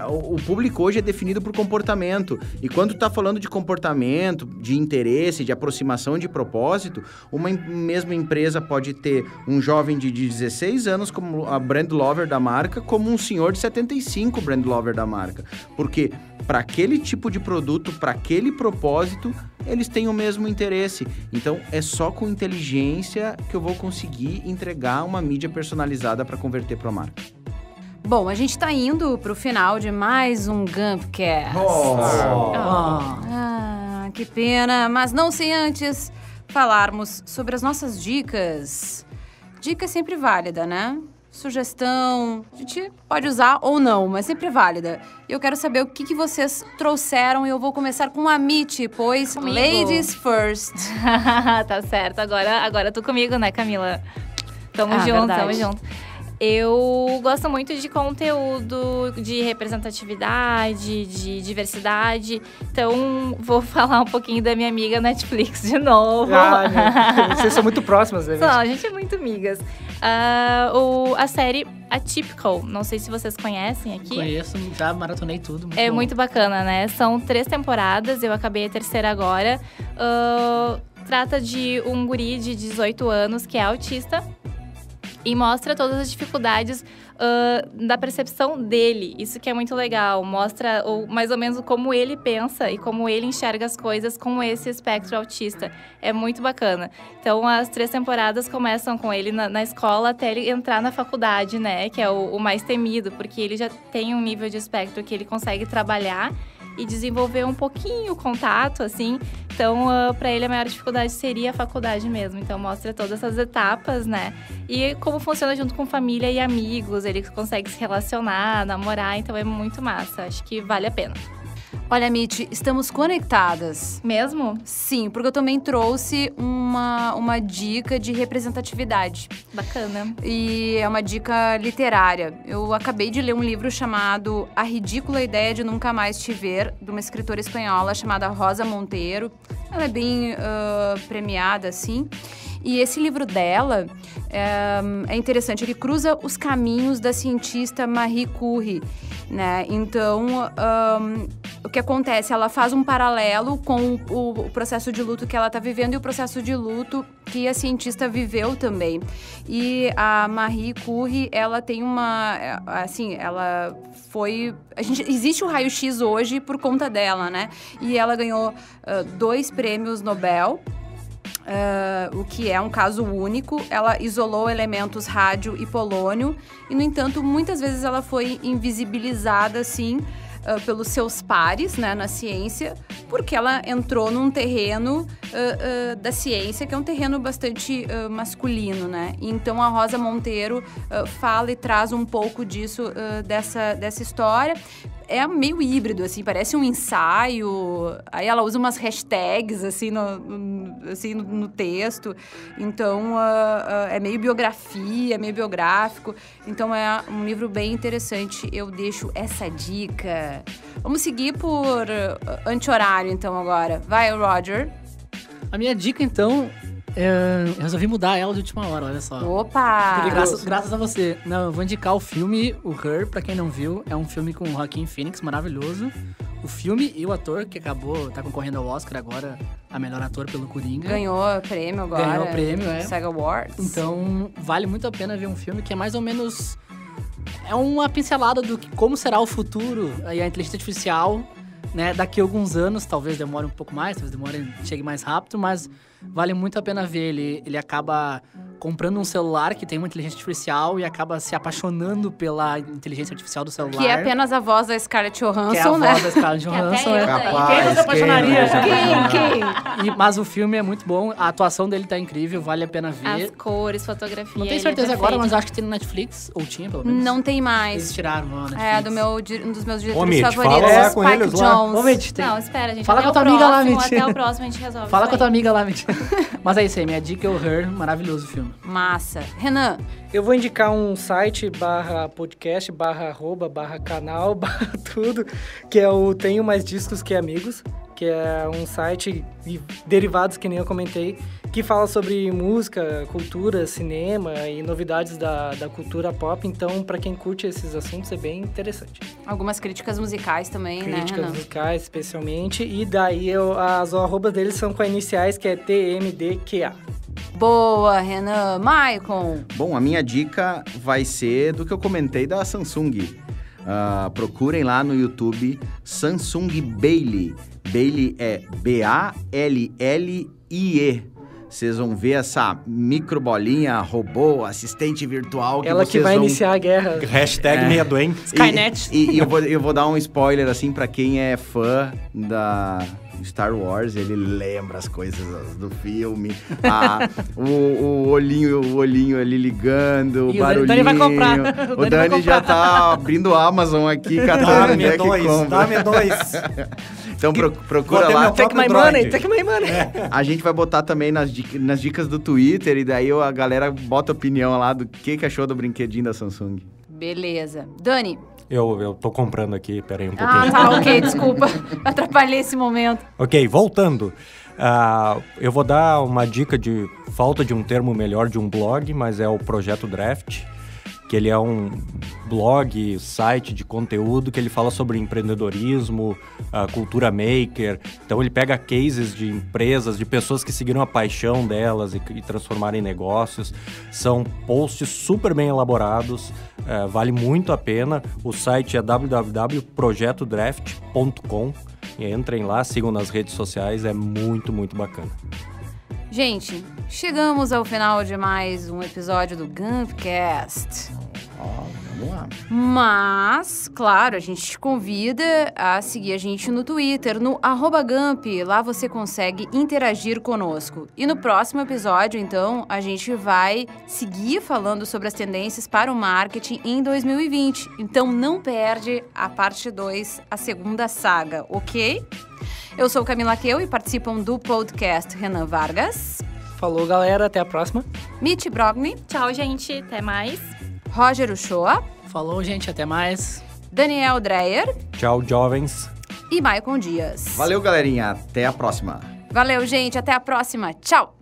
E: O público hoje é definido por comportamento. E quando tá falando de comportamento, de interesse, de aproximação, de propósito, uma mesma empresa pode ter um jovem de 16 anos como a brand lover da marca, como um senhor de 75 brand lover da marca. Porque para aquele tipo de produto, para aquele propósito, eles têm o mesmo interesse. Então, é só com inteligência que eu vou conseguir entregar uma mídia personalizada para converter para a marca.
D: Bom, a gente tá indo pro final de mais um Gumpcast. Ah, que pena, mas não sem antes falarmos sobre as nossas dicas. Dica é sempre válida, né? Sugestão, a gente pode usar ou não, mas sempre válida. Eu quero saber o que vocês trouxeram e eu vou começar com a Mitty, pois
H: Comigo.
D: Ladies first.
H: Tá certo, agora tu comigo, né, Camila? Tamo junto,
D: verdade.
H: tamo junto. Eu gosto muito de conteúdo de representatividade, de diversidade. Então, vou falar um pouquinho da minha amiga Netflix de novo.
I: Vocês são muito próximas, né?
H: Não, a gente é muito amigas. A série Atypical, não sei se vocês conhecem aqui.
G: Conheço, já maratonei tudo.
H: É
G: bom.
H: muito bacana, né? São 3 temporadas, eu acabei a 3ª agora. Trata de um guri de 18 anos que é autista. E mostra todas as dificuldades da percepção dele. Isso que é muito legal. Mostra mais ou menos como ele pensa e como ele enxerga as coisas com esse espectro autista. É muito bacana. Então, as 3 temporadas começam com ele na escola até ele entrar na faculdade, né? Que é o mais temido, porque ele já tem um nível de espectro que ele consegue trabalhar e desenvolver um pouquinho o contato, assim. Então, para ele, a maior dificuldade seria a faculdade mesmo. Então, mostra todas essas etapas, né? E como funciona junto com família e amigos. Ele consegue se relacionar, namorar. Então, é muito massa. Acho que vale a pena.
D: Olha, Mitty, estamos conectadas.
H: Mesmo?
D: Sim, porque eu também trouxe uma dica de representatividade.
H: Bacana.
D: E é uma dica literária. Eu acabei de ler um livro chamado A Ridícula Ideia de Nunca Mais Te Ver, de uma escritora espanhola chamada Rosa Monteiro. Ela é bem premiada, assim. E esse livro dela é interessante. Ele cruza os caminhos da cientista Marie Curie, né? Então, o que acontece? Ela faz um paralelo com o processo de luto que ela está vivendo e o processo de luto que a cientista viveu também. E a Marie Curie, ela tem ela foi... existe o raio-x hoje por conta dela, né? E ela ganhou 2 prêmios Nobel. O que é um caso único. Ela isolou elementos rádio e polônio e, no entanto, muitas vezes ela foi invisibilizada, assim, pelos seus pares, né, na ciência, porque ela entrou num terreno da ciência, que é um terreno bastante masculino, né? Então, a Rosa Monteiro fala e traz um pouco disso, dessa história. É meio híbrido, assim, parece um ensaio. Aí ela usa umas hashtags, assim, no texto. Então, é meio biografia, meio biográfico. Então, é um livro bem interessante. Eu deixo essa dica. Vamos seguir por anti-horário, então, agora. Vai, Roger.
G: A minha dica, então, eu resolvi mudar ela de última hora, olha só.
D: Opa!
G: Graças a você. Não, eu vou indicar o filme, o Her, pra quem não viu. É um filme com o Joaquin Phoenix, maravilhoso. O filme e o ator, que tá concorrendo ao Oscar agora, a melhor ator pelo Coringa.
D: Ganhou prêmio agora.
G: Ganhou prêmio, é.
D: SAG Awards.
G: Então, vale muito a pena ver um filme que é mais ou menos... É uma pincelada do como será o futuro e a inteligência artificial, né? Daqui a alguns anos, talvez demore um pouco mais, talvez chegue mais rápido, mas vale muito a pena ver. Ele acaba comprando um celular que tem uma inteligência artificial e acaba se apaixonando pela inteligência artificial do celular.
D: Que é apenas a voz da Scarlett Johansson,
G: que é a
D: né?
G: voz da Scarlett Johansson.
H: até eu
E: Capaz,
G: Quem não se apaixonaria?
D: Quem?
G: Mas o filme é muito bom, a atuação dele tá incrível, vale a pena ver.
H: As cores, fotografia.
G: Não tenho
H: ele é
G: certeza agora,
H: perfeito.
G: mas acho que tem no Netflix, ou tinha pelo menos.
D: Não tem
G: Eles
D: mais.
G: tiraram no Netflix.
D: Um dos meus
F: Ô,
D: diretores
F: Mitch,
D: favoritos,
F: fala lá com
D: Spike
F: eles lá.
D: Jonze.
G: Ô, Mitch, tem...
H: Não, espera, gente.
G: Fala
H: até
G: com a
H: o
G: tua amiga lá,
H: próximo,
G: Mitch.
H: Até o próximo a gente resolve
G: Fala
H: isso
G: com a tua
H: aí.
G: amiga lá, Mitch. Mas é isso aí, minha dica é o Her, maravilhoso filme. forma.
D: Massa. Renan,
I: Eu vou indicar um site /podcast, /canal, tudo, que é o Tenho Mais Discos Que Amigos, que é um site de derivados, que nem eu comentei, que fala sobre música, cultura, cinema e novidades da cultura pop. Então, para quem curte esses assuntos, é bem interessante.
D: algumas críticas musicais também,
I: Críticas
D: né, Renan?
I: musicais, especialmente. E daí, as arrobas deles são com iniciais, que é TMDQA.
D: Boa, Renan. Maicon.
E: Bom, a minha dica vai ser do que eu comentei da Samsung. Procurem lá no YouTube Samsung Bailey. Bailey é B-A-L-L-I-E. Vocês vão ver essa microbolinha, robô, assistente virtual.
I: Ela que
E: vocês
I: vai
E: vão...
I: iniciar a guerra.
F: Hashtag medo, hein?
G: Skynet.
E: E eu vou dar um spoiler, assim, pra quem é fã da Star Wars, ele lembra as coisas do filme. O olhinho ali ligando, o
G: E o
E: barulhinho.
G: Dani vai comprar.
E: O Dani já tá abrindo a Amazon aqui, catando onde é que compra.
F: Dá-me dois.
E: Então procura
F: Vou ter
E: lá.
F: meu
I: Take my
F: próprio
I: money,
F: Droid.
I: take my money.
E: A gente vai botar também nas dicas do Twitter, e daí a galera bota opinião lá do que achou do brinquedinho da Samsung.
D: Beleza. Dani.
F: Eu tô comprando aqui, peraí um pouquinho.
D: Ah, tá, ok, desculpa. Atrapalhei esse momento.
F: Ok, voltando. Eu vou dar uma dica de falta de um termo melhor de um blog, mas é o Projeto Draft, que ele é um blog, site de conteúdo que ele fala sobre empreendedorismo, cultura maker. Então ele pega cases de empresas, de pessoas que seguiram a paixão delas e transformaram em negócios. São posts super bem elaborados, vale muito a pena. O site é www.projetodraft.com. Entrem lá, sigam nas redes sociais, é muito, muito bacana.
D: Gente, chegamos ao final de mais um episódio do Gumpcast.
E: Vamos lá.
D: Mas, claro, a gente te convida a seguir a gente no Twitter, no @Gump. Lá você consegue interagir conosco. E no próximo episódio, então, a gente vai seguir falando sobre as tendências para o marketing em 2020. Então, não perde a parte 2, a segunda saga, ok? Eu sou Camila Keu e participam do podcast Renan Vargas,
I: Falou, galera. Até a próxima.
D: Mitch Brogni,
H: Tchau, gente. Até mais.
D: Roger Uchoa,
G: Falou, gente. Até mais.
D: Daniel Dreyer
F: Tchau, jovens.
D: e Maicon Dias.
E: Valeu, galerinha. Até a próxima.
D: Valeu, gente. Até a próxima. Tchau!